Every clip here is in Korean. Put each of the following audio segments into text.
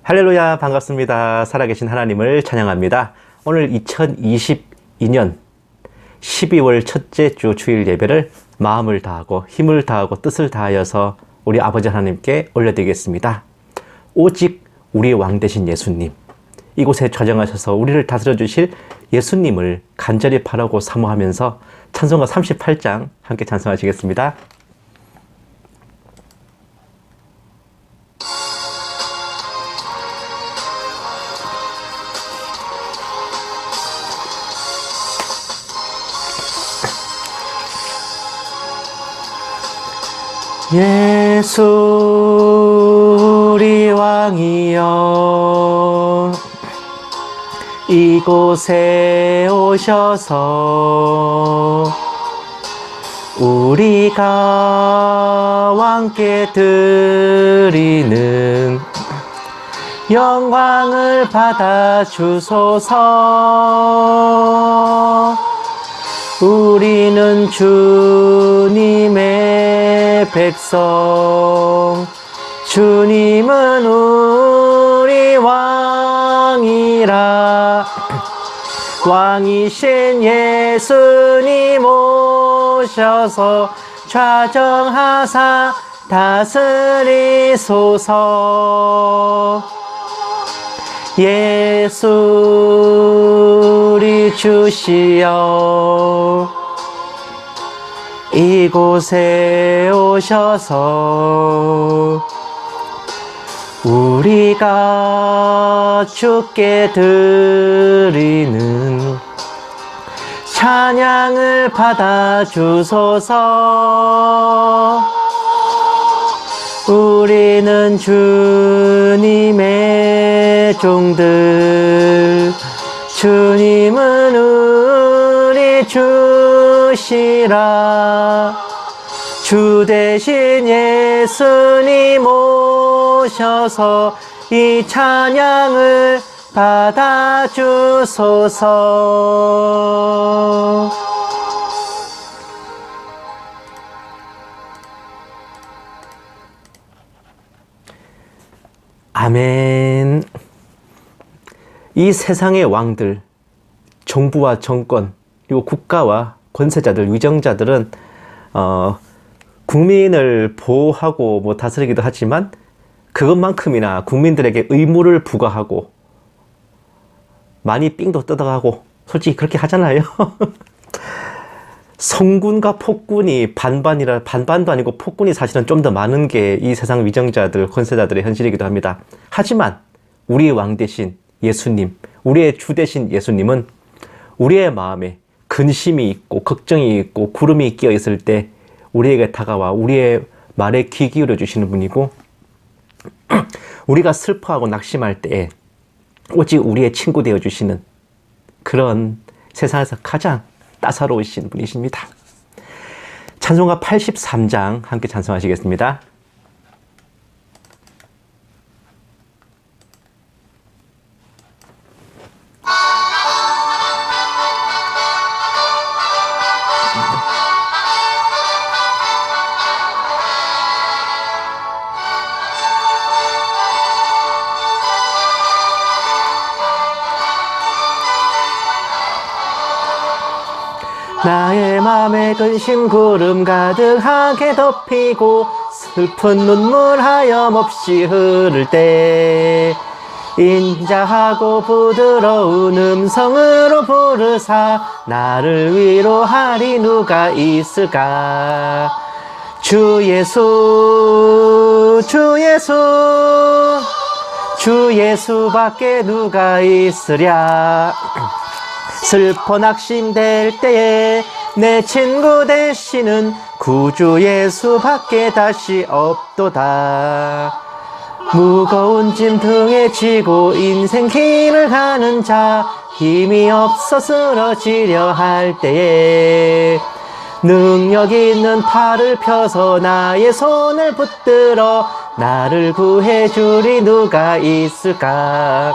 할렐루야, 반갑습니다. 살아계신 하나님을 찬양합니다. 오늘 2022년 12월 첫째 주 주일 예배를 마음을 다하고 힘을 다하고 뜻을 다하여서 우리 아버지 하나님께 올려드리겠습니다. 오직 우리의 왕 되신 예수님, 이곳에 좌정하셔서 우리를 다스려 주실 예수님을 간절히 바라고 사모하면서 찬송가 38장 함께 찬송하시겠습니다. 예수 우리 왕이여, 이곳에 오셔서 우리가 왕께 드리는 영광을 받아 주소서. 우리는 주님의 백성, 주님은 우리 왕이라. 왕이신 예수님 오셔서 좌정하사 다스리소서. 예수 우리 주시여, 이곳에 오셔서 우리가 주께 드리는 찬양을 받아 주소서. 우리는 주님의 종들, 주님은 우리 주시라. 주 대신 예수님 오셔서 이 찬양을 받아 주소서. 아멘. 이 세상의 왕들, 정부와 정권, 그리고 국가와 권세자들, 위정자들은 국민을 보호하고 다스리기도 하지만 그것만큼이나 국민들에게 의무를 부과하고 많이 삥도 뜯어가고 솔직히 그렇게 하잖아요. 성군과 폭군이 반반도 아니고 폭군이 사실은 좀 더 많은 게 이 세상 위정자들, 권세자들의 현실이기도 합니다. 하지만 우리의 왕 대신 예수님, 우리의 주 대신 예수님은 우리의 마음에 근심이 있고 걱정이 있고 구름이 끼어 있을 때 우리에게 다가와 우리의 말에 귀 기울여 주시는 분이고, 우리가 슬퍼하고 낙심할 때에 오직 우리의 친구 되어 주시는 그런 세상에서 가장 따사로우신 분이십니다. 찬송가 83장 함께 찬송하시겠습니다. 나의 맘에 근심 구름 가득하게 덮이고 슬픈 눈물 하염없이 흐를 때 인자하고 부드러운 음성으로 부르사 나를 위로하리 누가 있을까. 주 예수, 주 예수, 주 예수밖에 누가 있으랴. 슬퍼 낙심될 때에 내 친구 되시는 구주 예수밖에 다시 없도다. 무거운 짐 등에 지고 인생 길을 가는 자, 힘이 없어 쓰러지려 할 때에 능력 있는 팔을 펴서 나의 손을 붙들어 나를 구해주리 누가 있을까.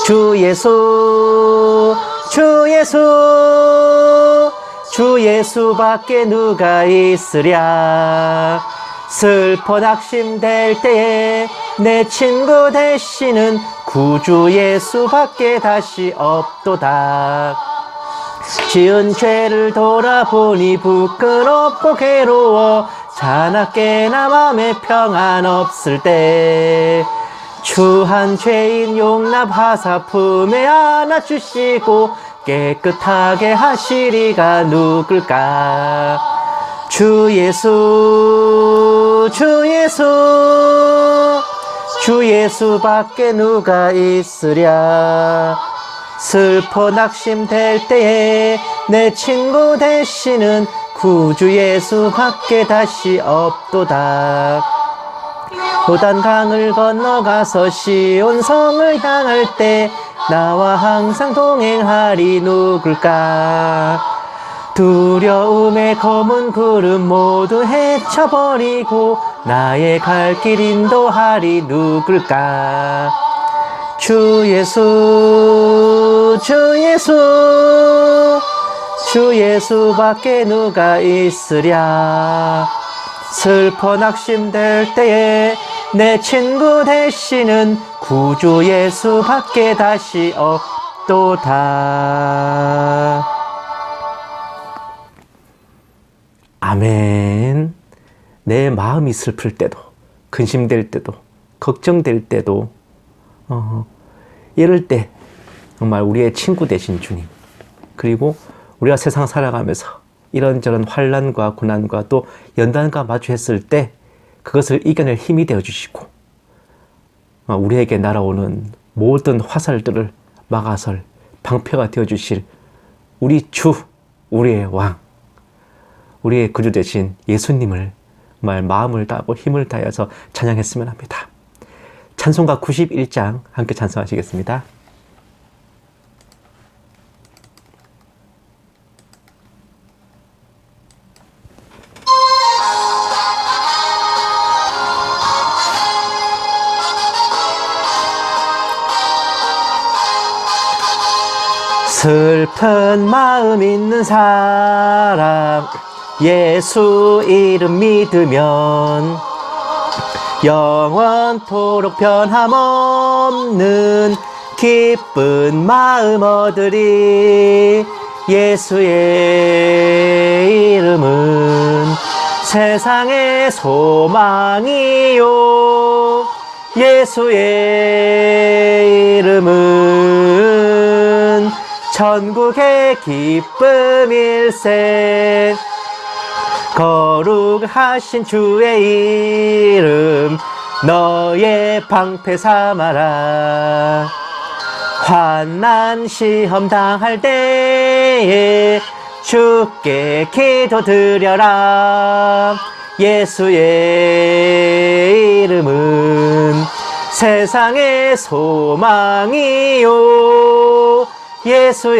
주 예수, 주 예수, 주 예수밖에 누가 있으랴. 슬퍼 낙심될 때에 내 친구 되시는 구주 예수밖에 다시 없도다. 지은 죄를 돌아보니 부끄럽고 괴로워 자나깨나 맘에 평안 없을 때 추한 죄인 용납하사 품에 안아주시고 깨끗하게 하시리가 누굴까. 주 예수 주 예수 주 예수밖에 누가 있으랴. 슬퍼 낙심될 때에 내 친구 되시는 구주 예수밖에 다시 없도다. 요단강을 건너가서 시온성을 향할 때 나와 항상 동행하리 누굴까. 두려움의 검은 구름 모두 헤쳐버리고 나의 갈 길 인도하리 누굴까. 주 예수 주 예수 주 예수밖에 누가 있으랴. 슬퍼 낙심될 때에 내 친구 되시는 구주 예수밖에 다시 없도다. 아멘. 내 마음이 슬플 때도, 근심될 때도, 걱정될 때도, 이럴 때 정말 우리의 친구 되신 주님, 그리고 우리가 세상 살아가면서 이런저런 환난과 고난과 또 연단과 마주했을 때 그것을 이겨낼 힘이 되어주시고, 우리에게 날아오는 모든 화살들을 막아설 방패가 되어주실 우리 주, 우리의 왕, 우리의 구주 되신 예수님을 정말 마음을 다하고 힘을 다해서 찬양했으면 합니다. 찬송가 91장 함께 찬송하시겠습니다. 슬픈 마음 있는 사람 예수 이름 믿으면 영원토록 변함없는 기쁜 마음 얻으리. 예수의 이름은 세상의 소망이요, 예수의 이름은 천국의 기쁨일세. 거룩하신 주의 이름 너의 방패 삼아라. 환난 시험 당할 때에 주께 기도드려라. 예수의 이름은 세상의 소망이요, 예수의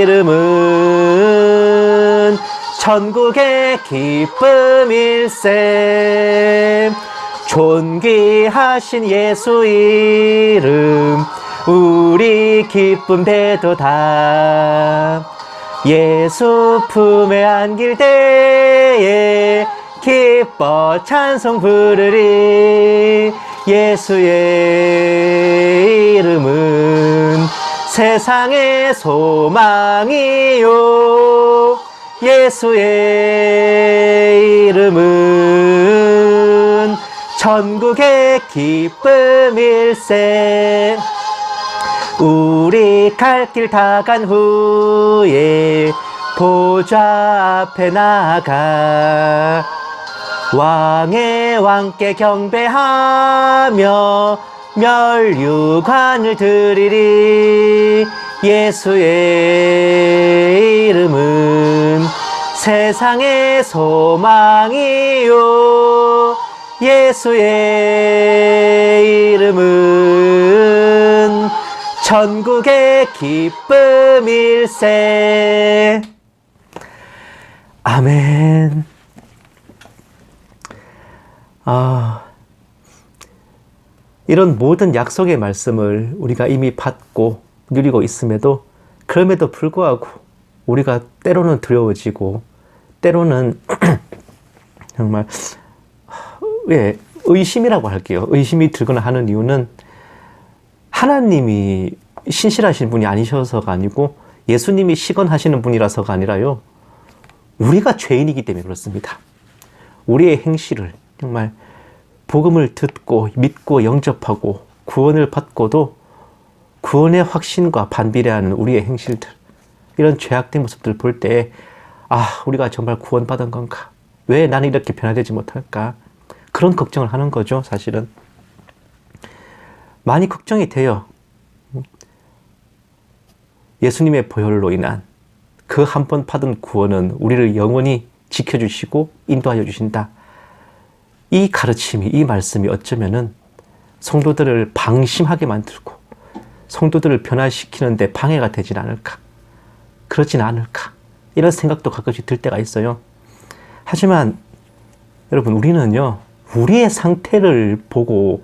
이름은 천국의 기쁨일세. 존귀하신 예수 이름 우리 기쁨 되도다. 예수 품에 안길 때에 기뻐 찬송 부르리. 예수의 이름은 세상의 소망이요, 예수의 이름은 천국의 기쁨일세. 우리 갈 길 다 간 후에 보좌 앞에 나가 왕의 왕께 경배하며 멸류관을 드리리. 예수의 이름은 세상의 소망이요, 예수의 이름은 천국의 기쁨일세. 아멘. 이런 모든 약속의 말씀을 우리가 이미 받고 누리고 있음에도, 그럼에도 불구하고 우리가 때로는 두려워지고 때로는 정말 왜 의심이라고 할게요. 의심이 들거나 하는 이유는 하나님이 신실하신 분이 아니셔서가 아니고 예수님이 시건하시는 분이라서가 아니라요. 우리가 죄인이기 때문에 그렇습니다. 우리의 행실을 정말 복음을 듣고 믿고 영접하고 구원을 받고도 구원의 확신과 반비례하는 우리의 행실들, 이런 죄악된 모습들을 볼 때 우리가 정말 구원받은 건가? 왜 나는 이렇게 변화되지 못할까? 그런 걱정을 하는 거죠, 사실은. 많이 걱정이 돼요. 예수님의 보혈로 인한 그 한 번 받은 구원은 우리를 영원히 지켜주시고 인도하여 주신다. 이 가르침이, 이 말씀이 어쩌면은 성도들을 방심하게 만들고 성도들을 변화시키는데 방해가 되진 않을까? 그렇진 않을까? 이런 생각도 가끔씩 들 때가 있어요. 하지만 여러분, 우리는요, 우리의 상태를 보고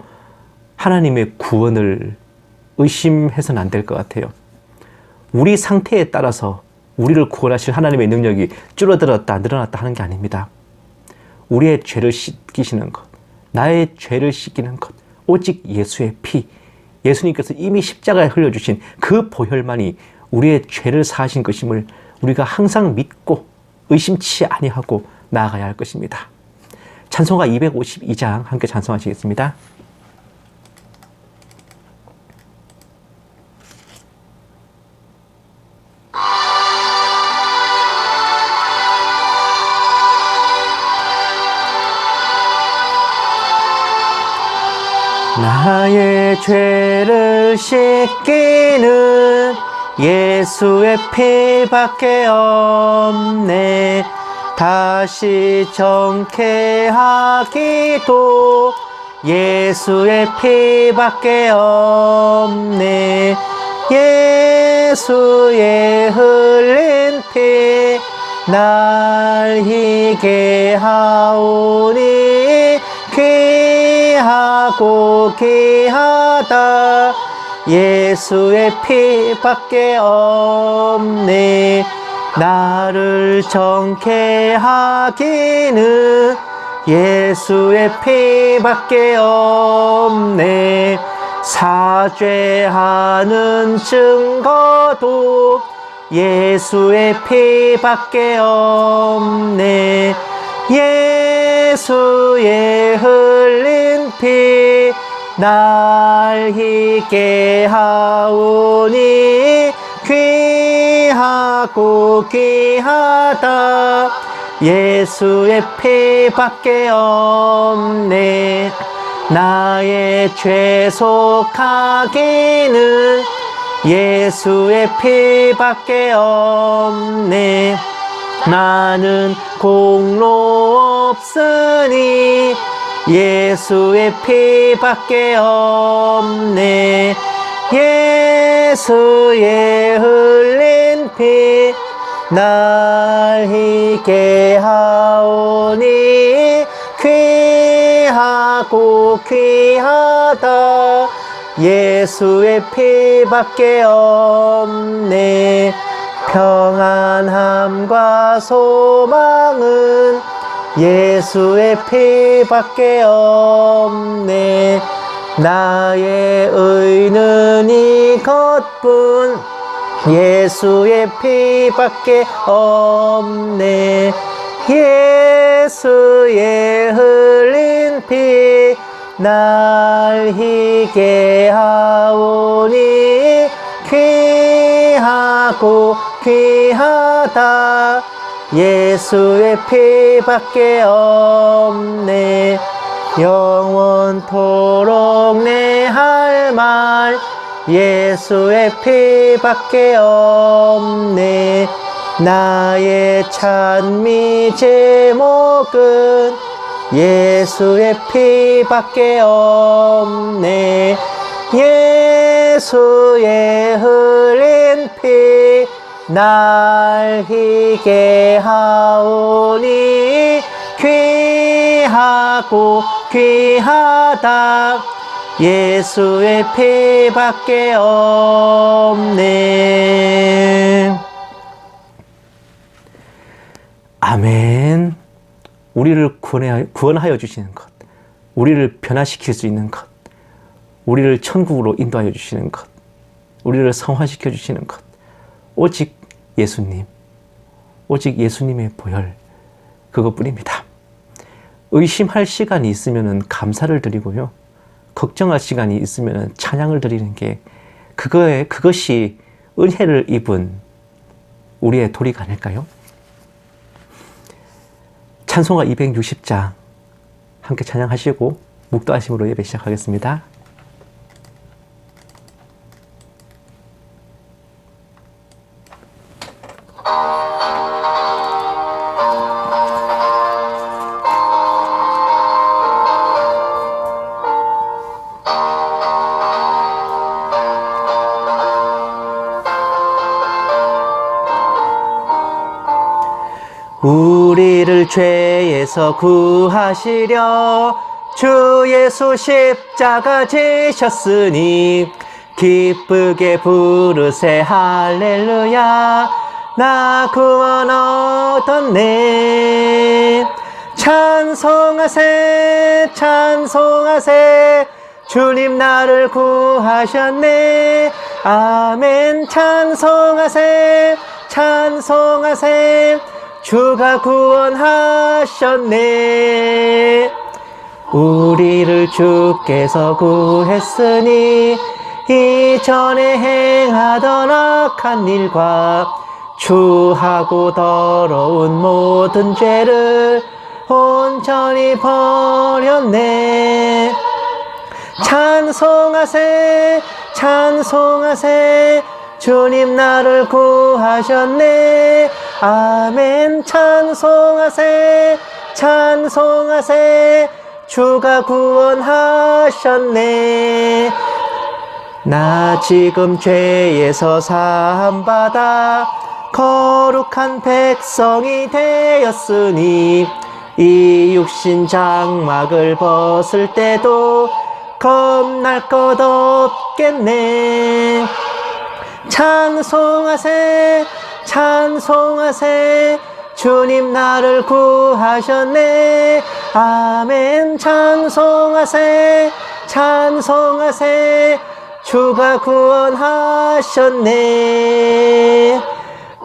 하나님의 구원을 의심해서는 안 될 것 같아요. 우리 상태에 따라서 우리를 구원하실 하나님의 능력이 줄어들었다, 늘어났다 하는 게 아닙니다. 우리의 죄를 씻기시는 것, 나의 죄를 씻기는 것, 오직 예수의 피, 예수님께서 이미 십자가에 흘려주신 그 보혈만이 우리의 죄를 사하신 것임을 우리가 항상 믿고 의심치 아니하고 나아가야 할 것입니다. 찬송가 252장 함께 찬송하시겠습니다. 나의 죄를 씻기는 예수의 피밖에 없네. 다시 정케하기도 예수의 피밖에 없네. 예수의 흘린 피 날 희게 하오니 귀하고 귀하다. 예수의 피밖에 없네. 나를 정케 하기는 예수의 피밖에 없네. 사죄하는 증거도 예수의 피밖에 없네. 예수의 흘린 피 날 희게 하오니 귀하고 귀하다. 예수의 피밖에 없네. 나의 죄 속하기는 예수의 피밖에 없네. 나는 공로 없으니 예수의 피밖에 없네. 예수의 흘린 피 날 희게 하오니 귀하고 귀하다. 예수의 피밖에 없네. 평안함과 소망은 예수의 피밖에 없네. 나의 의는 이것뿐 예수의 피밖에 없네. 예수의 흘린 피 날 희게 하오니 귀하고 귀하다. 예수의 피밖에 없네. 영원토록 내 할 말 예수의 피밖에 없네. 나의 찬미 제목은 예수의 피밖에 없네. 예수의 흘린 피 날 희게 하오니 귀하고 귀하다. 예수의 피밖에 없네. 아멘. 우리를 구원하여 주시는 것, 우리를 변화시킬 수 있는 것, 우리를 천국으로 인도하여 주시는 것, 우리를 성화시켜 주시는 것, 오직 예수님, 오직 예수님의 보혈, 그것뿐입니다. 의심할 시간이 있으면 감사를 드리고요, 걱정할 시간이 있으면 찬양을 드리는 게 그것이 은혜를 입은 우리의 도리가 아닐까요? 찬송가 260장 함께 찬양하시고 묵도하심으로 예배 시작하겠습니다. 우리를 죄에서 구하시려 주 예수 십자가 지셨으니 기쁘게 부르세 할렐루야 나 구원 얻었네. 찬송하세 찬송하세 주님 나를 구하셨네. 아멘. 찬송하세 찬송하세 주가 구원하셨네. 우리를 주께서 구했으니 이전에 행하던 악한 일과 추하고 더러운 모든 죄를 온전히 버렸네. 찬송하세 찬송하세 주님 나를 구하셨네. 아멘. 찬송하세 찬송하세 주가 구원하셨네. 나 지금 죄에서 사함받아 거룩한 백성이 되었으니 이 육신 장막을 벗을 때도 겁날 것 없겠네. 찬송하세 찬송하세 주님 나를 구하셨네. 아멘. 찬송하세 찬송하세 주가 구원하셨네.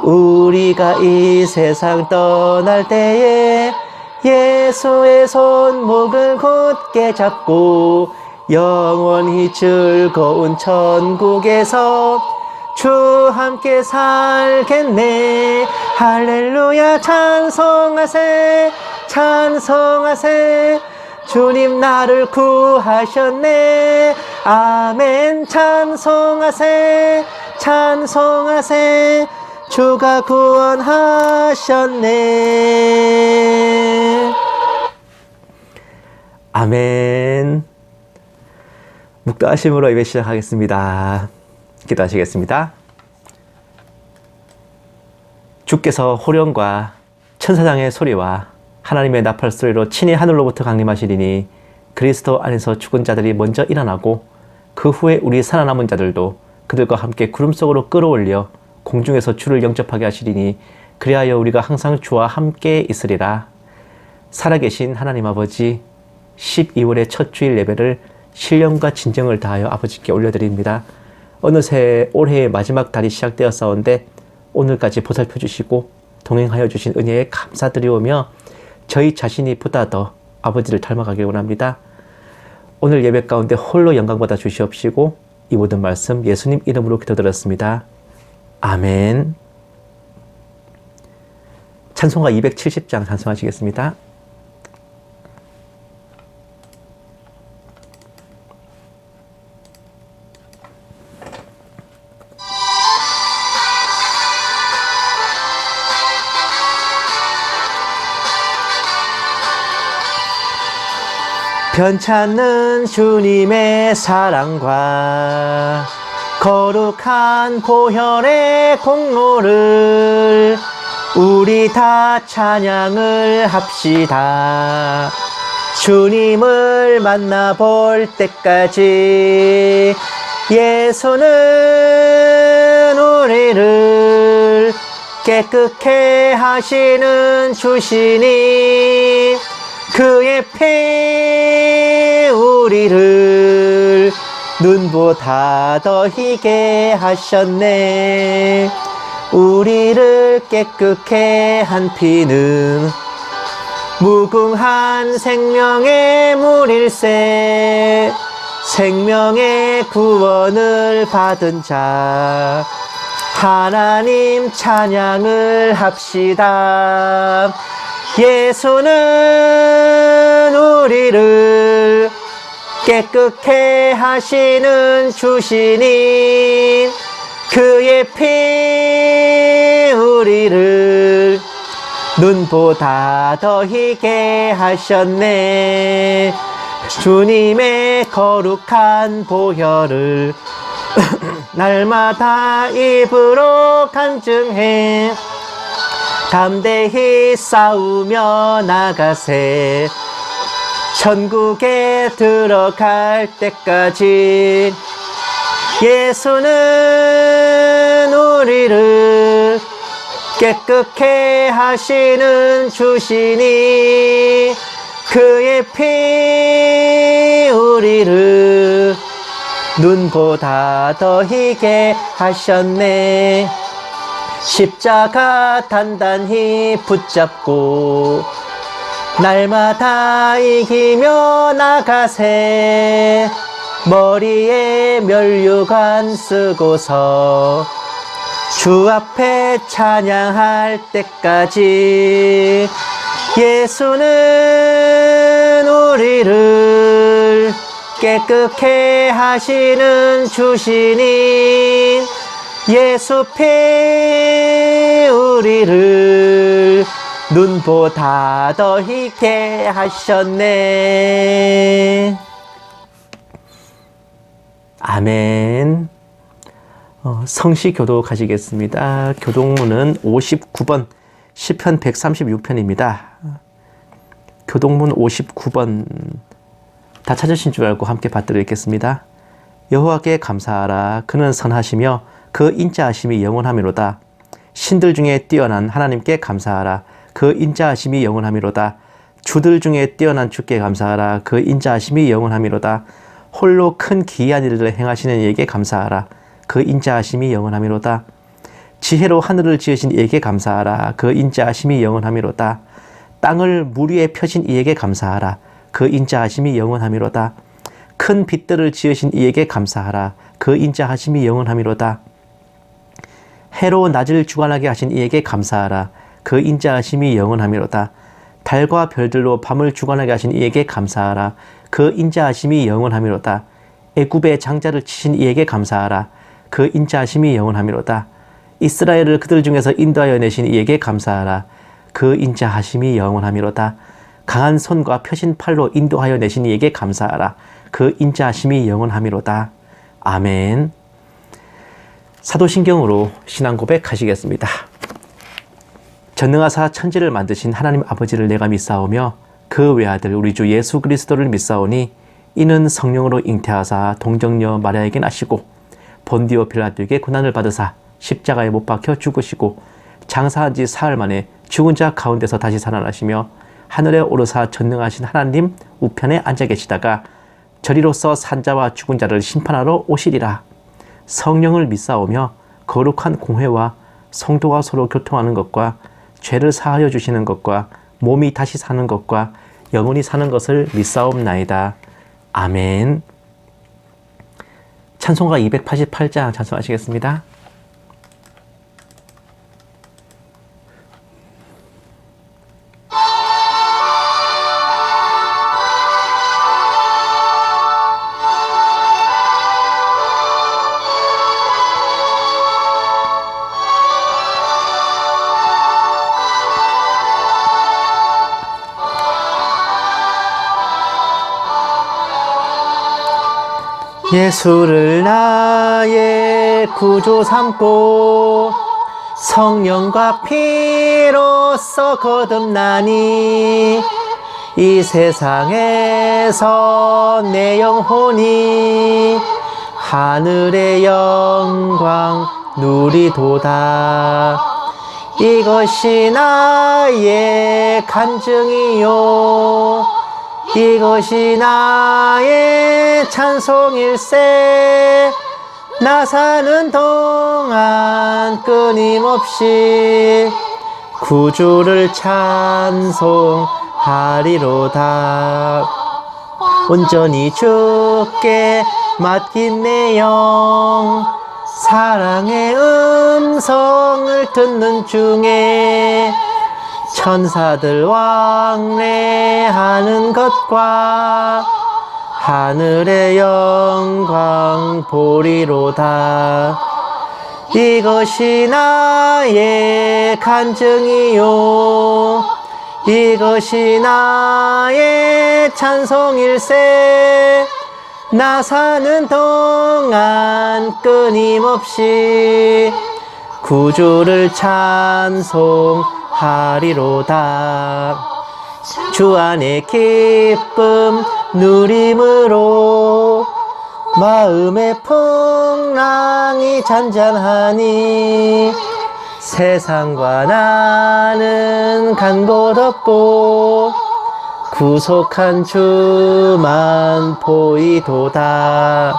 우리가 이 세상 떠날 때에 예수의 손목을 굳게 잡고 영원히 즐거운 천국에서 주 함께 살겠네. 할렐루야. 찬송하세 찬송하세 주님 나를 구하셨네. 아멘. 찬송하세 찬송하세 주가 구원하셨네. 아멘. 묵도하심으로 예배 시작하겠습니다. 기도하시겠습니다. 주께서 호령과 천사장의 소리와 하나님의 나팔 소리로 친히 하늘로부터 강림하시리니 그리스도 안에서 죽은 자들이 먼저 일어나고 그 후에 우리 살아남은 자들도 그들과 함께 구름 속으로 끌어올려 공중에서 주를 영접하게 하시리니 그리하여 우리가 항상 주와 함께 있으리라. 살아계신 하나님 아버지, 12월의 첫 주일 예배를 신령과 진정을 다하여 아버지께 올려드립니다. 어느새 올해의 마지막 달이 시작되었사온데 오늘까지 보살펴 주시고 동행하여 주신 은혜에 감사드리오며 저희 자신이 보다 더 아버지를 닮아가길 원합니다. 오늘 예배 가운데 홀로 영광받아 주시옵시고 이 모든 말씀 예수님 이름으로 기도드렸습니다. 아멘. 찬송가 270장 찬송하시겠습니다. 편찮는 주님의 사랑과 거룩한 보혈의 공로를 우리 다 찬양을 합시다. 주님을 만나볼 때까지 예수는 우리를 깨끗게 하시는 주시니 그의 피 우리를 눈보다 더 희게 하셨네. 우리를 깨끗게 한 피는 무궁한 생명의 물일세. 생명의 구원을 받은 자 하나님 찬양을 합시다. 예수는 우리를 깨끗게 하시는 주시니 그의 피 우리를 눈보다 더 희게 하셨네. 주님의 거룩한 보혈을 날마다 입으로 간증해 담대히 싸우며 나가세. 천국에 들어갈 때까지 예수는 우리를 깨끗게 하시는 주시니 그의 피 우리를 눈보다 더 희게 하셨네. 십자가 단단히 붙잡고 날마다 이기며 나가세. 머리에 면류관 쓰고서 주 앞에 찬양할 때까지 예수는 우리를 깨끗게 하시는 주시니 예수 피 우리를 눈보다 더 희게 하셨네. 아멘. 성시 교독하시겠습니다. 교독문은 59번 시편 136편입니다. 교독문 59번 다 찾으신 줄 알고 함께 받들어 읽겠습니다. 여호와께 감사하라. 그는 선하시며 그 인자하심이 영원하미로다. 신들 중에 뛰어난 하나님께 감사하라. 그 인자하심이 영원하미로다. 주들 중에 뛰어난 주께 감사하라. 그 인자하심이 영원하미로다. 홀로 큰 기이한 일을 행하시는 이에게 감사하라. 그 인자하심이 영원하미로다. 지혜로 하늘을 지으신 이에게 감사하라. 그 인자하심이 영원하미로다. 땅을 물 위에 펴신 이에게 감사하라. 그 인자하심이 영원하미로다. 큰 빛들을 지으신 이에게 감사하라. 그 인자하심이 영원하미로다. 해로 낮을 주관하게 하신 이에게 감사하라. 그 인자하심이 영원하미로다. 달과 별들로 밤을 주관하게 하신 이에게 감사하라. 그 인자하심이 영원하미로다. 애굽의 장자를 치신 이에게 감사하라. 그 인자하심이 영원하미로다. 이스라엘을 그들 중에서 인도하여 내신 이에게 감사하라. 그 인자하심이 영원하미로다. 강한 손과 펴신 팔로 인도하여 내신 이에게 감사하라. 그 인자하심이 영원하미로다. 아멘. 사도신경으로 신앙 고백하시겠습니다. 전능하사 천지를 만드신 하나님 아버지를 내가 믿사오며 그 외아들 우리 주 예수 그리스도를 믿사오니 이는 성령으로 잉태하사 동정녀 마리아에게 나시고 본디오 빌라도에게 고난을 받으사 십자가에 못 박혀 죽으시고 장사한 지 사흘 만에 죽은 자 가운데서 다시 살아나시며 하늘에 오르사 전능하신 하나님 우편에 앉아 계시다가 저리로서 산자와 죽은 자를 심판하러 오시리라. 성령을 믿사오며 거룩한 공회와 성도가 서로 교통하는 것과 죄를 사하여 주시는 것과 몸이 다시 사는 것과 영원히 사는 것을 믿사옵나이다. 아멘. 찬송가 288장 찬송하시겠습니다. 예수를 나의 구주 삼고 성령과 피로써 거듭나니 이 세상에서 내 영혼이 하늘의 영광 누리도다. 이것이 나의 간증이요 이것이 나의 찬송일세 나 사는 동안 끊임없이 구주를 찬송하리로다 온전히 주께 맡긴 내 영 사랑의 음성을 듣는 중에 천사들 왕래하는 것과 하늘의 영광 보리로다 이것이 나의 간증이요 이것이 나의 찬송일세 나 사는 동안 끊임없이 구주를 찬송하리로다 주 안에 기쁨 누림으로 마음의 풍랑이 잔잔하니 세상과 나는 간 곳 없고 구속한 주만 보이도다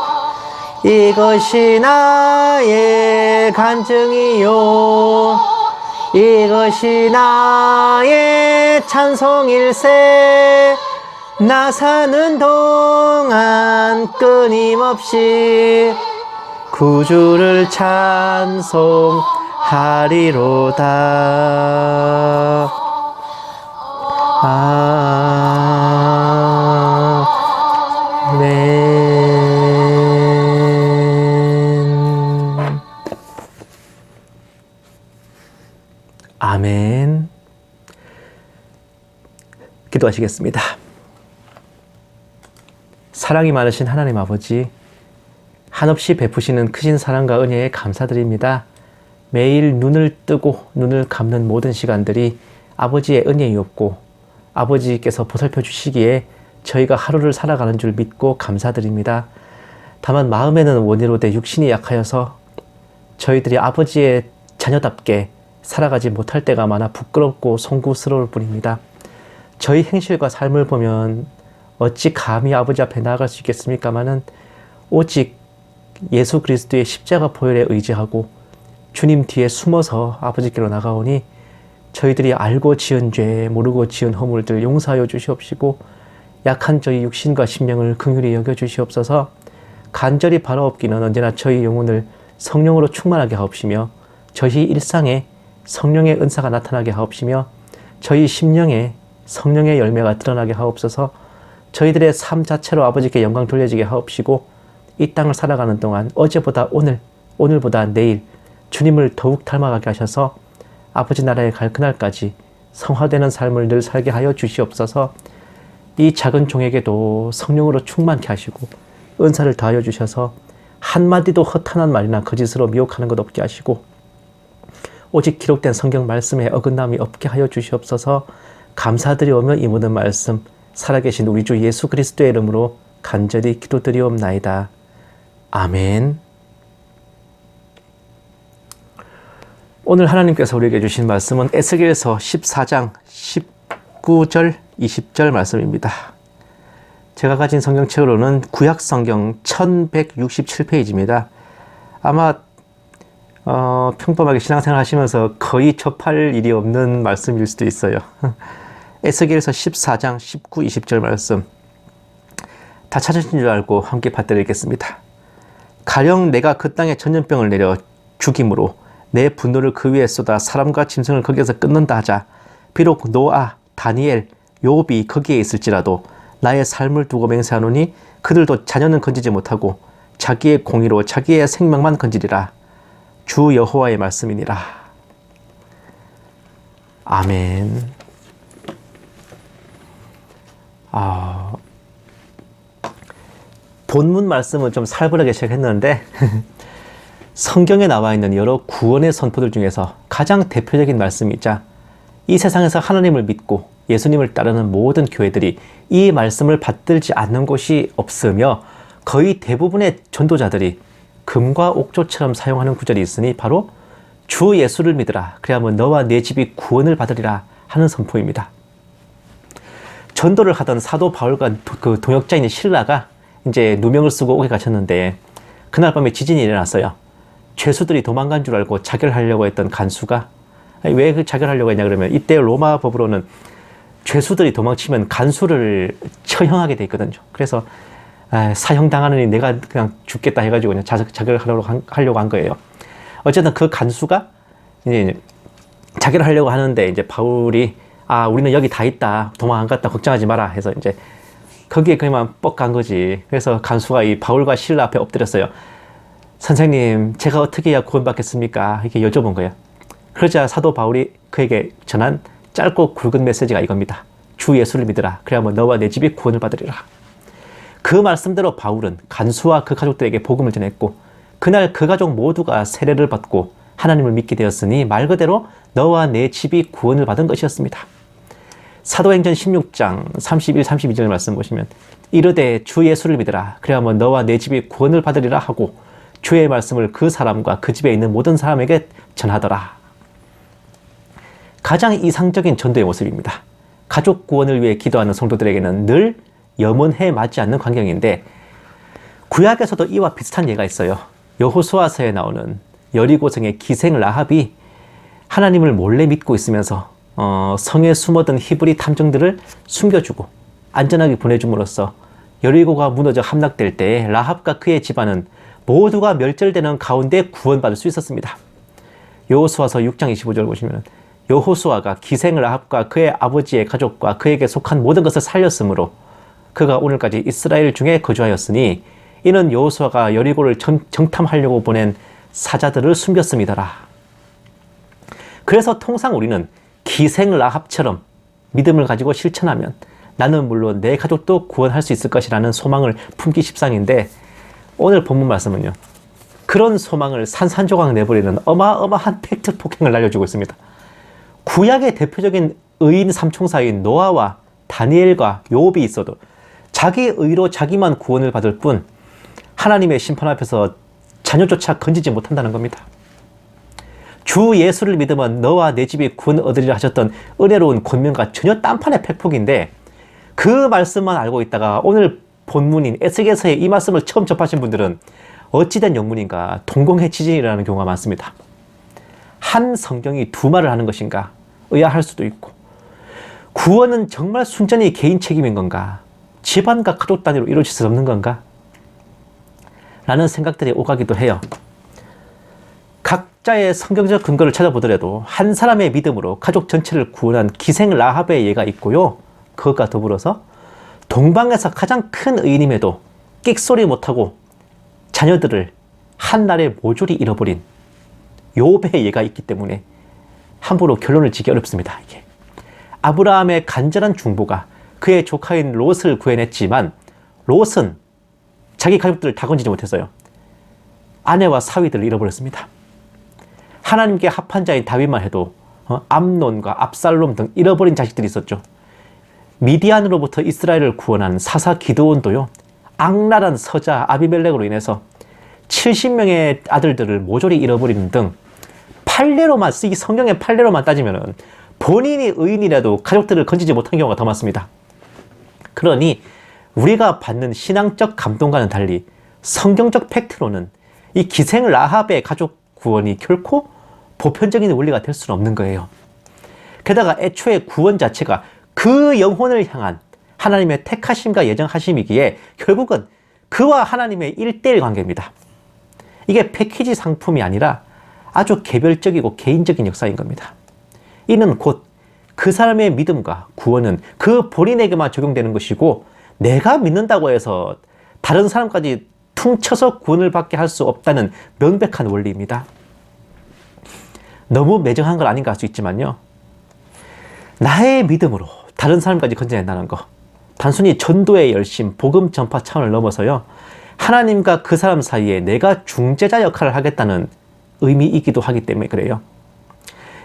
이것이 나의 간증이요 이것이 나의 찬송일세 나 사는 동안 끊임없이 구주를 찬송하리로다 아멘 아멘 기도하시겠습니다. 사랑이 많으신 하나님 아버지 한없이 베푸시는 크신 사랑과 은혜에 감사드립니다. 매일 눈을 뜨고 눈을 감는 모든 시간들이 아버지의 은혜이었고 아버지께서 보살펴 주시기에 저희가 하루를 살아가는 줄 믿고 감사드립니다. 다만 마음에는 원이로되 육신이 약하여서 저희들이 아버지의 자녀답게 살아가지 못할 때가 많아 부끄럽고 송구스러울 뿐입니다. 저희 행실과 삶을 보면 어찌 감히 아버지 앞에 나아갈 수 있겠습니까마는 오직 예수 그리스도의 십자가 보혈에 의지하고 주님 뒤에 숨어서 아버지께로 나가오니 저희들이 알고 지은 죄, 모르고 지은 허물들 용서하여 주시옵시고 약한 저희 육신과 심령을 긍휼히 여겨 주시옵소서. 간절히 바라옵기는 언제나 저희 영혼을 성령으로 충만하게 하옵시며 저희 일상에 성령의 은사가 나타나게 하옵시며 저희 심령에 성령의 열매가 드러나게 하옵소서. 저희들의 삶 자체로 아버지께 영광 돌려지게 하옵시고 이 땅을 살아가는 동안 어제보다 오늘, 오늘보다 내일 주님을 더욱 닮아가게 하셔서 아버지 나라에 갈 그날까지 성화되는 삶을 늘 살게 하여 주시옵소서. 이 작은 종에게도 성령으로 충만케 하시고 은사를 더하여 주셔서 한마디도 허탄한 말이나 거짓으로 미혹하는 것 없게 하시고 오직 기록된 성경 말씀에 어긋남이 없게 하여 주시옵소서. 감사드리오며 이 모든 말씀 살아계신 우리 주 예수 그리스도의 이름으로 간절히 기도드리옵나이다. 아멘. 오늘 하나님께서 우리에게 주신 말씀은 에스겔서 14장 19절 20절 말씀입니다. 제가 가진 성경책으로는 구약성경 1167페이지입니다. 아마 평범하게 신앙생활 하시면서 거의 접할 일이 없는 말씀일 수도 있어요. 에스겔서 14장 19, 20절 말씀 다 찾으신 줄 알고 함께 받들겠습니다. 가령 내가 그 땅에 전염병을 내려 죽임으로 내 분노를 그 위에 쏟아 사람과 짐승을 거기에서 끊는다 하자 비록 노아, 다니엘, 욥이 거기에 있을지라도 나의 삶을 두고 맹세하노니 그들도 자녀는 건지지 못하고 자기의 공의로 자기의 생명만 건지리라. 주 여호와의 말씀이니라. 아멘. 본문 말씀은 좀 살벌하게 시작했는데 성경에 나와 있는 여러 구원의 선포들 중에서 가장 대표적인 말씀이자 이 세상에서 하나님을 믿고 예수님을 따르는 모든 교회들이 이 말씀을 받들지 않는 곳이 없으며 거의 대부분의 전도자들이 금과 옥조처럼 사용하는 구절이 있으니 바로 주 예수를 믿으라. 그래야면 너와 내 집이 구원을 받으리라 하는 선포입니다. 전도를 하던 사도 바울과 그 동역자인 실라가 이제 누명을 쓰고 옥에 갇혔는데 그날 밤에 지진이 일어났어요. 죄수들이 도망간 줄 알고 자결하려고 했던 간수가 왜 그 자결하려고 했냐 그러면 이때 로마 법으로는 죄수들이 도망치면 간수를 처형하게 돼 있거든요. 그래서 사형당하느니 내가 그냥 죽겠다 해가지고 그냥 자결하려고 한 거예요. 어쨌든 그 간수가 이제 자결하려고 하는데 이제 바울이 우리는 여기 다 있다. 도망 안 갔다. 걱정하지 마라. 해서 이제 거기에 그만 뻑 간 거지. 그래서 간수가 이 바울과 실라 앞에 엎드렸어요. 선생님, 제가 어떻게 해야 구원받겠습니까? 이렇게 여쭤본 거예요. 그러자 사도 바울이 그에게 전한 짧고 굵은 메시지가 이겁니다. 주 예수를 믿으라. 그래야면 너와 내 집이 구원을 받으리라. 그 말씀대로 바울은 간수와 그 가족들에게 복음을 전했고 그날 그 가족 모두가 세례를 받고 하나님을 믿게 되었으니 말 그대로 너와 내 집이 구원을 받은 것이었습니다. 사도행전 16장 31, 32절 말씀 보시면 이르되 주 예수를 믿으라. 그래야면 너와 내 집이 구원을 받으리라 하고 주의 말씀을 그 사람과 그 집에 있는 모든 사람에게 전하더라. 가장 이상적인 전도의 모습입니다. 가족 구원을 위해 기도하는 성도들에게는 늘 염원해 맞지 않는 광경인데 구약에서도 이와 비슷한 예가 있어요. 여호수아서에 나오는 여리고성의 기생 라합이 하나님을 몰래 믿고 있으면서 성에 숨어든 히브리 탐정들을 숨겨주고 안전하게 보내줌으로써 여리고가 무너져 함락될 때 라합과 그의 집안은 모두가 멸절되는 가운데 구원받을 수 있었습니다. 여호수아서 6장 25절 보시면 여호수아가 기생 라합과 그의 아버지의 가족과 그에게 속한 모든 것을 살렸으므로 그가 오늘까지 이스라엘 중에 거주하였으니 이는 여호수아가 여리고를 정탐하려고 보낸 사자들을 숨겼음이더라. 그래서 통상 우리는 기생 라합처럼 믿음을 가지고 실천하면 나는 물론 내 가족도 구원할 수 있을 것이라는 소망을 품기 십상인데 오늘 본문 말씀은요. 그런 소망을 산산조각 내버리는 어마어마한 팩트 폭행을 날려주고 있습니다. 구약의 대표적인 의인 삼총사인 노아와 다니엘과 욥이 있어도 자기 의로 자기만 구원을 받을 뿐 하나님의 심판 앞에서 자녀조차 건지지 못한다는 겁니다. 주 예수를 믿으면 너와 내 집이 구원 얻으리라 하셨던 은혜로운 권면과 전혀 딴판의 팩폭인데 그 말씀만 알고 있다가 오늘 본문인 에스겔서의 이 말씀을 처음 접하신 분들은 어찌된 영문인가 동공해치진이라는 경우가 많습니다. 한 성경이 두 말을 하는 것인가 의아할 수도 있고 구원은 정말 순전히 개인 책임인 건가 집안과 가족 단위로 이루어질 수 없는 건가 라는 생각들이 오가기도 해요. 각자의 성경적 근거를 찾아보더라도 한 사람의 믿음으로 가족 전체를 구원한 기생 라합의 예가 있고요. 그것과 더불어서 동방에서 가장 큰 의인임에도 끽소리 못하고 자녀들을 한날에 모조리 잃어버린 욥의 예가 있기 때문에 함부로 결론을 지기 어렵습니다. 이게. 아브라함의 간절한 중보가 그의 조카인 롯을 구해냈지만 롯은 자기 가족들을 다 건지지 못했어요. 아내와 사위들을 잃어버렸습니다. 하나님께 합한 자인 다윗만 해도 암논과 압살롬 등 잃어버린 자식들이 있었죠. 미디안으로부터 이스라엘을 구원한 사사 기드온도요. 악랄한 서자 아비멜렉으로 인해서 70명의 아들들을 모조리 잃어버리는 등 판례로만 이 성경의 판례로만 따지면 본인이 의인이라도 가족들을 건지지 못한 경우가 더 많습니다. 그러니 우리가 받는 신앙적 감동과는 달리 성경적 팩트로는 이 기생 라합의 가족 구원이 결코 보편적인 원리가 될 수는 없는 거예요. 게다가 애초에 구원 자체가 그 영혼을 향한 하나님의 택하심과 예정하심이기에 결국은 그와 하나님의 1:1 관계입니다. 이게 패키지 상품이 아니라 아주 개별적이고 개인적인 역사인 겁니다. 이는 곧 그 사람의 믿음과 구원은 그 본인에게만 적용되는 것이고 내가 믿는다고 해서 다른 사람까지 퉁쳐서 구원을 받게 할 수 없다는 명백한 원리입니다. 너무 매정한 건 아닌가 할 수 있지만요. 나의 믿음으로 다른 사람까지 건져낸다는 거. 단순히 전도의 열심, 복음 전파 차원을 넘어서요. 하나님과 그 사람 사이에 내가 중재자 역할을 하겠다는 의미이기도 하기 때문에 그래요.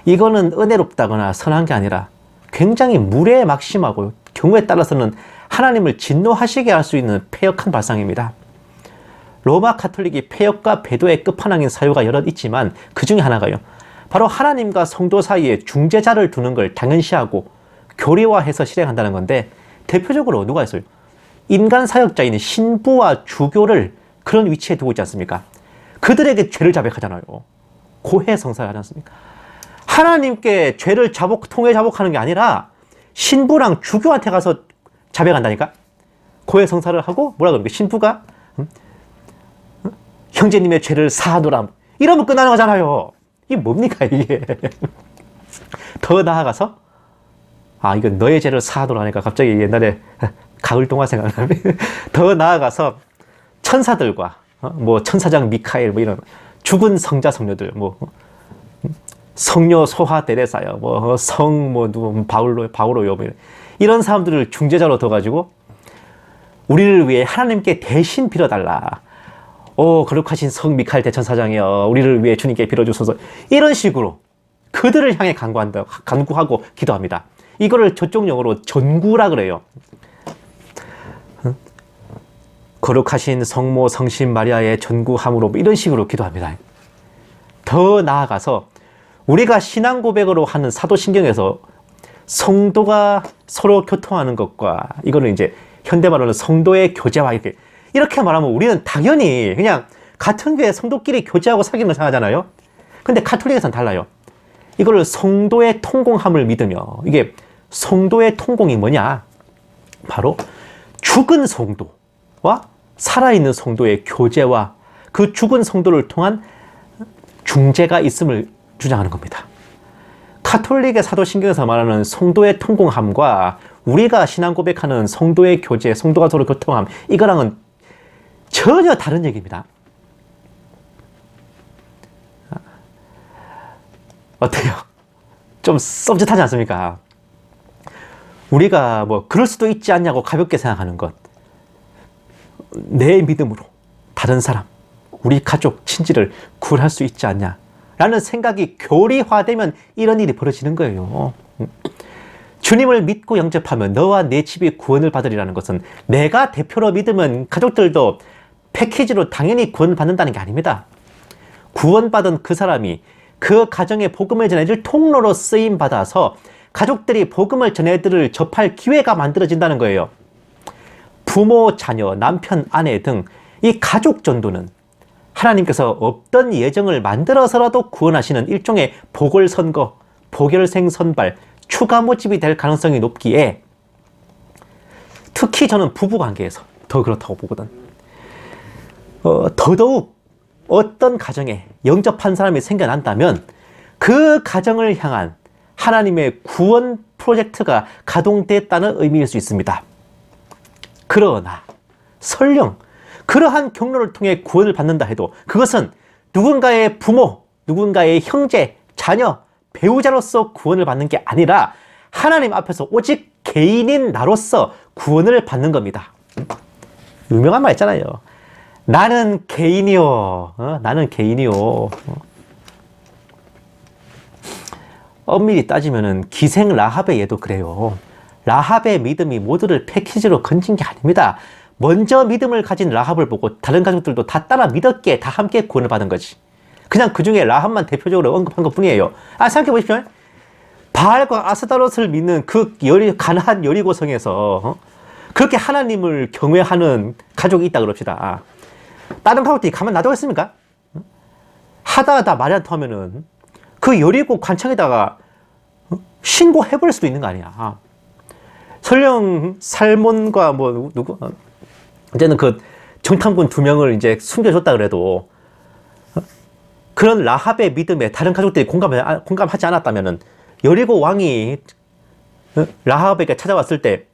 이거는 은혜롭다거나 선한 게 아니라 굉장히 무례막심하고 경우에 따라서는 하나님을 진노하시게 할 수 있는 패역한 발상입니다. 로마 가톨릭이 패역과 배도의 끝판왕인 사유가 여럿 있지만 그 중에 하나가요. 바로 하나님과 성도 사이에 중재자를 두는 걸 당연시하고 교리화해서 실행한다는 건데, 대표적으로 누가 있어요? 인간 사역자인 신부와 주교를 그런 위치에 두고 있지 않습니까? 그들에게 죄를 자백하잖아요. 고해성사를 하지 않습니까? 하나님께 죄를 통해 자복하는 게 아니라 신부랑 주교한테 가서 자백한다니까? 고해성사를 하고 뭐라 그럽니까? 신부가 형제님의 죄를 사하노라, 이러면 끝나는 거잖아요. 이게 뭡니까 이게? 더 나아가서 이건 너의 죄를 사하노라 하니까 갑자기 옛날에 가을 동화 생각나네. 더 나아가서 천사들과 뭐 천사장 미카엘 뭐 이런 죽은 성자 성녀들, 뭐 성녀 소하 데레사요, 뭐 성 뭐 누구 바울로요 뭐 이런 사람들을 중재자로 둬 가지고 우리를 위해 하나님께 대신 빌어달라. 거룩하신 성 미카엘 대천사장이여, 우리를 위해 주님께 빌어주소서. 이런 식으로 그들을 향해 간구하고 기도합니다. 이거를 저쪽 용어로 전구라 그래요. 거룩하신 성모 성신 마리아의 전구함으로 뭐 이런 식으로 기도합니다. 더 나아가서 우리가 신앙 고백으로 하는 사도신경에서 성도가 서로 교통하는 것과, 이거는 이제 현대말로는 성도의 교제와 이렇게 말하면 우리는 당연히 그냥 같은 교회 성도끼리 교제하고 사귀는 걸 생각하잖아요. 근데 가톨릭에서는 달라요. 이거를 성도의 통공함을 믿으며, 이게 성도의 통공이 뭐냐? 바로 죽은 성도와 살아있는 성도의 교제와 그 죽은 성도를 통한 중재가 있음을 주장하는 겁니다. 가톨릭의 사도신경에서 말하는 성도의 통공함과 우리가 신앙 고백하는 성도의 교제, 성도가 서로 교통함, 이거랑은 전혀 다른 얘기입니다. 어때요? 좀 썸짓하지 않습니까? 우리가 뭐 그럴 수도 있지 않냐고 가볍게 생각하는 것, 내 믿음으로 다른 사람, 우리 가족, 친지를 구원할 수 있지 않냐 라는 생각이 교리화되면 이런 일이 벌어지는 거예요. 주님을 믿고 영접하면 너와 내 집이 구원을 받으리라는 것은 내가 대표로 믿으면 가족들도 패키지로 당연히 구원을 받는다는 게 아닙니다. 구원받은 그 사람이 그 가정에 복음을 전해줄 통로로 쓰임받아서 가족들이 복음을 전해들을 접할 기회가 만들어진다는 거예요. 부모, 자녀, 남편, 아내 등 이 가족 전도는 하나님께서 없던 예정을 만들어서라도 구원하시는 일종의 보궐선거, 보결생 선발, 추가 모집이 될 가능성이 높기에, 특히 저는 부부관계에서 더 그렇다고 보거든. 더더욱 어떤 가정에 영접한 사람이 생겨난다면 그 가정을 향한 하나님의 구원 프로젝트가 가동됐다는 의미일 수 있습니다. 그러나 설령 그러한 경로를 통해 구원을 받는다 해도 그것은 누군가의 부모, 누군가의 형제, 자녀, 배우자로서 구원을 받는 게 아니라 하나님 앞에서 오직 개인인 나로서 구원을 받는 겁니다. 유명한 말 있잖아요. 나는 개인이요. 나는 개인이요. 엄밀히 따지면은 기생 라합의 예도 그래요. 라합의 믿음이 모두를 패키지로 건진 게 아닙니다. 먼저 믿음을 가진 라합을 보고 다른 가족들도 다 따라 믿었기에 다 함께 구원을 받은 거지. 그냥 그 중에 라합만 대표적으로 언급한 것 뿐이에요. 생각해 보십시오. 바알과 아스타롯을 믿는 그 가나안 여리고성에서 그렇게 하나님을 경외하는 가족이 있다 그럽시다. 다른 가족들이 가만 놔두겠습니까? 하다 말이 안 통하면은 그 여리고 관청에다가 신고해버릴 수도 있는 거 아니야. 설령 살몬과 뭐 누구 이제는 그 정탐꾼 2명을 이제 숨겨줬다 그래도 그런 라합의 믿음에 다른 가족들이 공감하지 않았다면은 여리고 왕이 라합에게 찾아왔을 때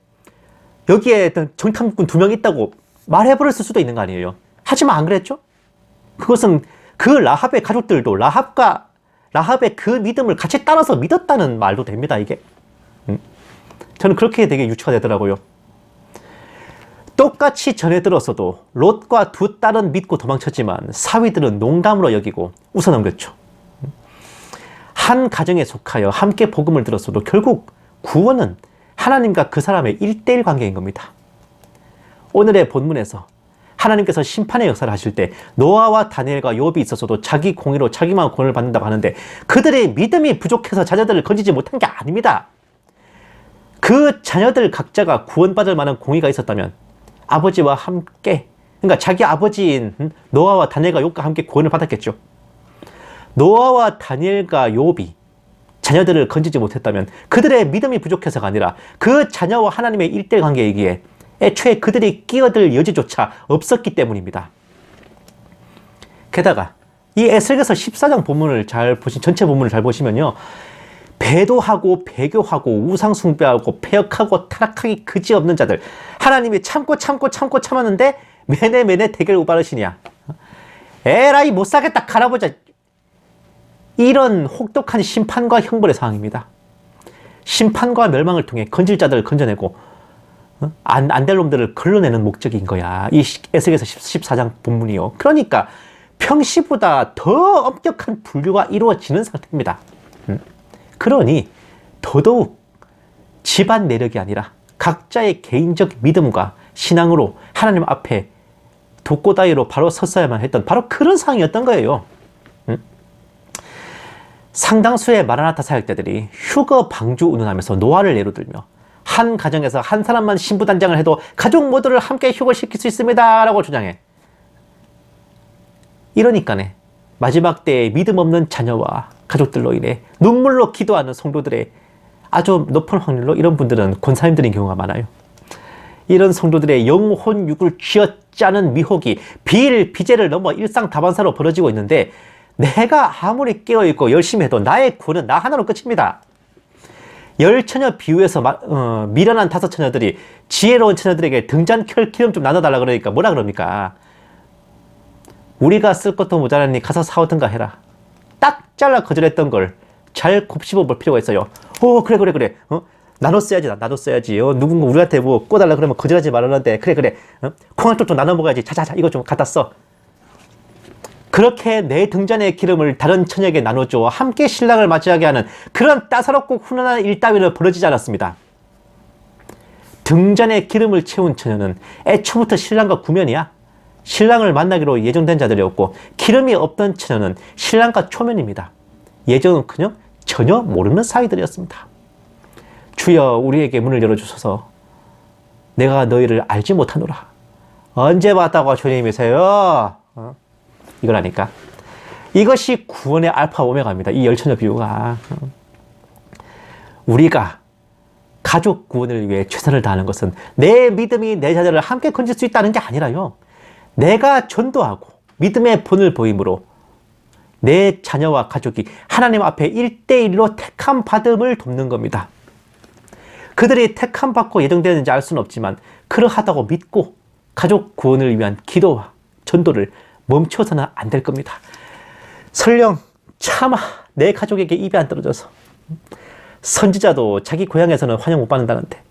여기에 정탐꾼 2명 있다고 말해버렸을 수도 있는 거 아니에요. 하지만 안 그랬죠? 그것은 그 라합의 가족들도 라합의 그 믿음을 같이 따라서 믿었다는 말도 됩니다, 이게. 저는 그렇게 되게 유추가 되더라고요. 똑같이 전해 들었어도 롯과 두 딸은 믿고 도망쳤지만 사위들은 농담으로 여기고 웃어넘겼죠. 한 가정에 속하여 함께 복음을 들었어도 결국 구원은 하나님과 그 사람의 1:1 관계인 겁니다. 오늘의 본문에서 하나님께서 심판의 역사를 하실 때 노아와 다니엘과 욥이 있어서도 자기 공의로 자기만 구원을 받는다고 하는데 그들의 믿음이 부족해서 자녀들을 건지지 못한 게 아닙니다. 그 자녀들 각자가 구원받을 만한 공의가 있었다면 아버지와 함께, 그러니까 자기 아버지인 노아와 다니엘과 욥과 함께 구원을 받았겠죠. 노아와 다니엘과 욥이 자녀들을 건지지 못했다면 그들의 믿음이 부족해서가 아니라 그 자녀와 하나님의 일대 관계이기에 애초에 그들이 끼어들 여지조차 없었기 때문입니다. 게다가 이 에스겔서 14장 본문을 전체 본문을 잘 보시면요, 배도하고 배교하고 우상숭배하고 폐역하고 타락하기 그지없는 자들, 하나님이 참았는데 매네 대결 우바르시냐, 에라이 못사겠다 갈아보자, 이런 혹독한 심판과 형벌의 상황입니다. 심판과 멸망을 통해 건질 자들을 건져내고 안 될 놈들을 걸러내는 목적인 거야, 이 에스겔서 14장 본문이요. 그러니까 평시보다 더 엄격한 분류가 이루어지는 상태입니다. 그러니 더더욱 집안 내력이 아니라 각자의 개인적 믿음과 신앙으로 하나님 앞에 독고다이로 바로 섰어야만 했던 바로 그런 상황이었던 거예요. 상당수의 마라나타 사역자들이 휴거 방주 운운하면서 노아를 예로 들며 한 가정에서 한 사람만 신부단장을 해도 가족 모두를 함께 휴거시킬 수 있습니다 라고 주장해. 이러니까네, 마지막 때에 믿음 없는 자녀와 가족들로 인해 눈물로 기도하는 성도들의 아주 높은 확률로 이런 분들은 권사님들인 경우가 많아요. 이런 성도들의 영혼육을 쥐어짜는 미혹이 비일비재를 넘어 일상다반사로 벌어지고 있는데, 내가 아무리 깨어있고 열심히 해도 나의 구원은 나 하나로 끝입니다. 10처녀 비유에서 미련한 5처녀들이 지혜로운 처녀들에게 등잔결 기름 좀 나눠달라 그러니까 뭐라 그럽니까? 우리가 쓸 것도 모자라니 가서 사오든가 해라. 딱 잘라 거절했던 걸 잘 곱씹어 볼 필요가 있어요. 그래. 나눠 써야지, 나눠 써야지. 누군가 우리한테 뭐 꿔달라 그러면 거절하지 말라는데, 그래. 콩알도 좀 나눠 먹어야지. 자자자, 이거 좀 갖다 써. 그렇게 내 등잔의 기름을 다른 처녀에게 나눠줘 함께 신랑을 맞이하게 하는 그런 따사롭고 훈훈한 일 따위는 벌어지지 않았습니다. 등잔에 기름을 채운 처녀는 애초부터 신랑과 구면이야. 신랑을 만나기로 예정된 자들이었고, 기름이 없던 처녀는 신랑과 초면입니다. 예정은커녕 전혀 모르는 사이들이었습니다. 주여, 우리에게 문을 열어주소서. 내가 너희를 알지 못하노라. 언제 봤다고 주님이세요? 이거라니까. 이것이 구원의 알파 오메가입니다. 이 10처녀 비유가. 우리가 가족 구원을 위해 최선을 다하는 것은 내 믿음이 내 자녀를 함께 건질 수 있다는 게 아니라요, 내가 전도하고 믿음의 본을 보임으로 내 자녀와 가족이 하나님 앞에 1대1로 택함 받음을 돕는 겁니다. 그들이 택함 받고 예정되는지 알 수는 없지만 그러하다고 믿고 가족 구원을 위한 기도와 전도를 멈춰서는 안 될 겁니다. 설령 차마 내 가족에게 입이 안 떨어져서 선지자도 자기 고향에서는 환영 못 받는다는데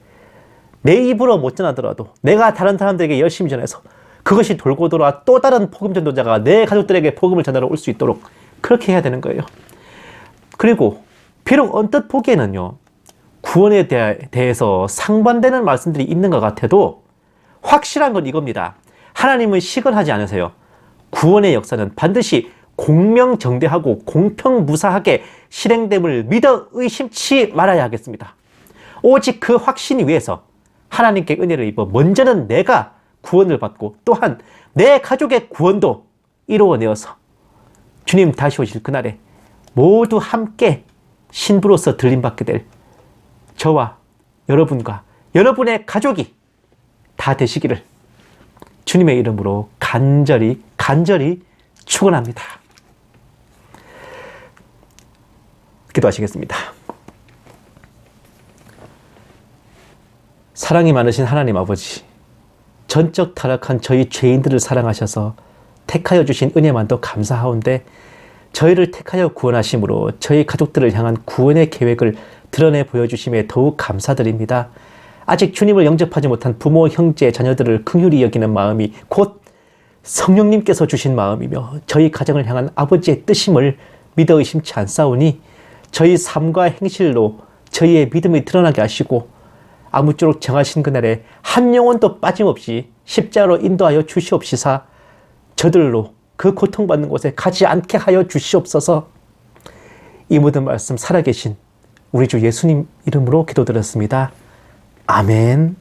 내 입으로 못 전하더라도 내가 다른 사람들에게 열심히 전해서 그것이 돌고 돌아 또 다른 복음 전도자가 내 가족들에게 복음을 전하러 올 수 있도록 그렇게 해야 되는 거예요. 그리고 비록 언뜻 보기에는요, 구원에 대해서 상반되는 말씀들이 있는 것 같아도 확실한 건 이겁니다. 하나님은 시건하지 않으세요. 구원의 역사는 반드시 공명정대하고 공평무사하게 실행됨을 믿어 의심치 말아야 하겠습니다. 오직 그 확신 위에서 하나님께 은혜를 입어 먼저는 내가 구원을 받고 또한 내 가족의 구원도 이루어내어서 주님 다시 오실 그날에 모두 함께 신부로서 들림받게 될 저와 여러분과 여러분의 가족이 다 되시기를 주님의 이름으로 간절히 축원합니다. 기도하시겠습니다. 사랑이 많으신 하나님 아버지, 전적 타락한 저희 죄인들을 사랑하셔서 택하여 주신 은혜만도 감사하온데 저희를 택하여 구원하심으로 저희 가족들을 향한 구원의 계획을 드러내 보여주심에 더욱 감사드립니다. 아직 주님을 영접하지 못한 부모, 형제, 자녀들을 긍휼히 여기는 마음이 곧 성령님께서 주신 마음이며 저희 가정을 향한 아버지의 뜻임을 믿어 의심치 않사오니 저희 삶과 행실로 저희의 믿음이 드러나게 하시고 아무쪼록 정하신 그날에 한 영혼도 빠짐없이 십자가로 인도하여 주시옵시사 저들로 그 고통받는 곳에 가지 않게 하여 주시옵소서. 이 모든 말씀 살아계신 우리 주 예수님 이름으로 기도드렸습니다. 아멘.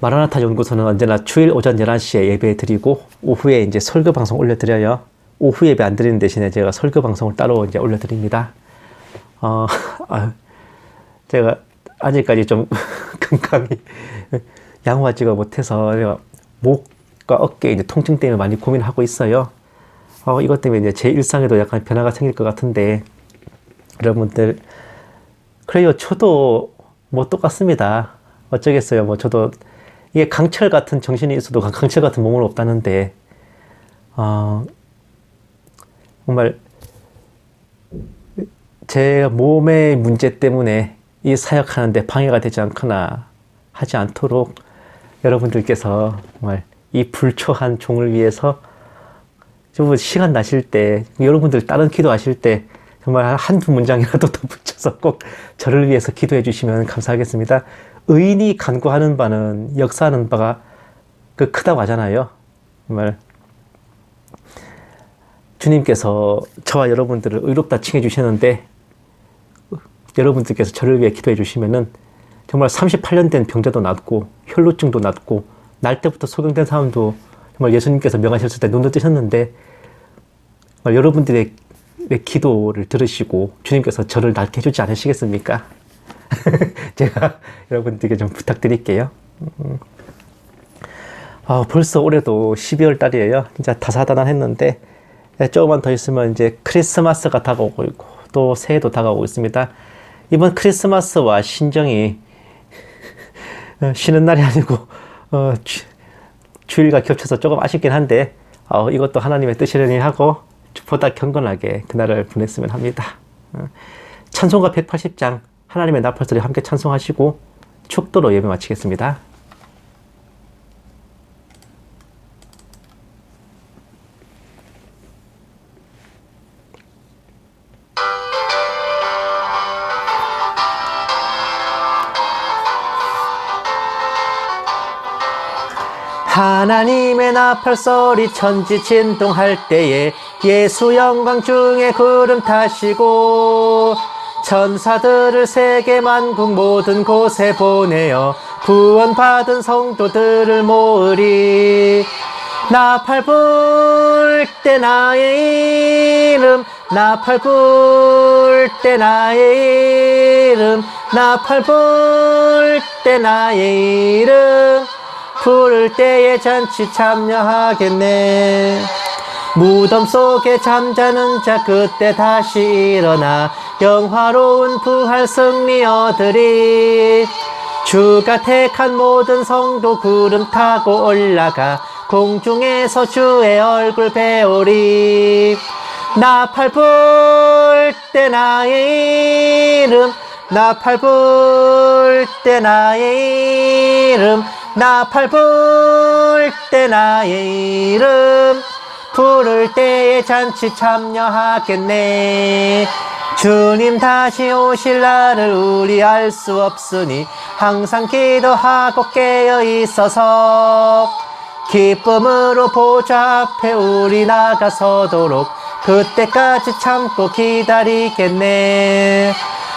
마라나타 연구소는 언제나 주일 오전 11시에 예배 드리고 오후에 이제 설교 방송 올려드려요. 오후 예배 안 드리는 대신에 제가 설교 방송을 따로 이제 올려드립니다. 제가 아직까지 좀 건강이 양호하지가 못해서 제가 목과 어깨 이제 통증 때문에 많이 고민하고 있어요. 이것 때문에 이제 제 일상에도 약간 변화가 생길 것 같은데, 여러분들, 그래요. 저도 뭐 똑같습니다. 어쩌겠어요. 뭐 저도 이게 강철 같은 정신이 있어도 강철 같은 몸은 없다는데, 정말 제 몸의 문제 때문에 이 사역하는데 방해가 되지 않거나 하지 않도록 여러분들께서 정말 이 불초한 종을 위해서 좀 시간 나실 때, 여러분들 다른 기도하실 때 정말 한두 문장이라도 더 붙여서 꼭 저를 위해서 기도해 주시면 감사하겠습니다. 의인이 간구하는 바는 역사하는 바가 크다고 하잖아요. 정말 주님께서 저와 여러분들을 의롭다 칭해 주시는데, 여러분들께서 저를 위해 기도해 주시면은 정말 38년 된 병자도 낫고 혈루증도 낫고 날 때부터 소경된 사람도 정말 예수님께서 명하셨을 때 눈도 뜨셨는데, 여러분들의 기도를 들으시고 주님께서 저를 낫게 해주지 않으시겠습니까? 제가 여러분들께 좀 부탁드릴게요. 벌써 올해도 12월 달이에요. 진짜 다사다난했는데 조금만 더 있으면 이제 크리스마스가 다가오고 있고 또 새해도 다가오고 있습니다. 이번 크리스마스와 신정이 쉬는 날이 아니고 주일과 겹쳐서 조금 아쉽긴 한데 이것도 하나님의 뜻이려니 하고 보다 경건하게 그날을 보냈으면 합니다. 찬송가 180장 하나님의 나팔소리 함께 찬송하시고 축도로 예배 마치겠습니다. 하나님의 나팔소리 천지 진동할 때에 예수 영광 중에 구름 타시고 천사들을 세계 만국 모든 곳에 보내어 구원받은 성도들을 모으리. 나팔 불 때 나의 이름, 나팔 불 때 나의 이름, 나팔 불 때 나의 이름, 부를 때에 잔치 참여하겠네. 무덤 속에 잠자는 자 그때 다시 일어나 영화로운 부활 승리 얻으리. 주가 택한 모든 성도 구름 타고 올라가 공중에서 주의 얼굴 배우리. 나팔 불 때 나의 이름, 나팔 불 때 나의 이름, 나팔 불 때 나의 이름, 부를 때에 잔치 참여하겠네. 주님 다시 오실 날을 우리 알 수 없으니 항상 기도하고 깨어 있어서 기쁨으로 보좌 앞에 우리 나가서도록 그때까지 참고 기다리겠네.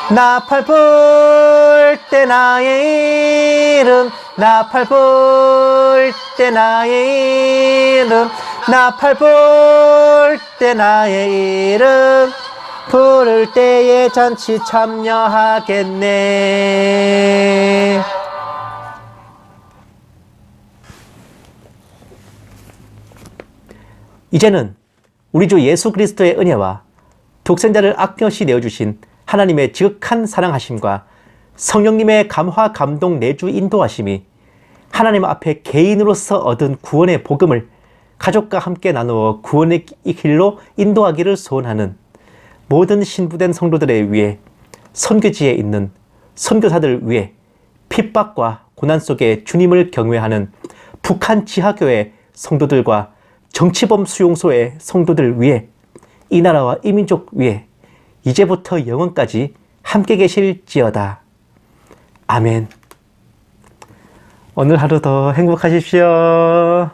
나팔 불 때 나의 이름, 나팔 불 때 나의 이름, 나팔 불 때 나의 이름, 부를 때에 잔치 참여하겠네. 이제는 우리 주 예수 그리스도의 은혜와 독생자를 아낌없이 내어주신 하나님의 지극한 사랑하심과 성령님의 감화 감동 내주 인도하심이 하나님 앞에 개인으로서 얻은 구원의 복음을 가족과 함께 나누어 구원의 길로 인도하기를 소원하는 모든 신부된 성도들에 위해 선교지에 있는 선교사들 위해 핍박과 고난 속에 주님을 경외하는 북한 지하교회 성도들과 정치범 수용소의 성도들 위해 이 나라와 이 민족 위해 이제부터 영원까지 함께 계실지어다. 아멘. 오늘 하루도 행복하십시오.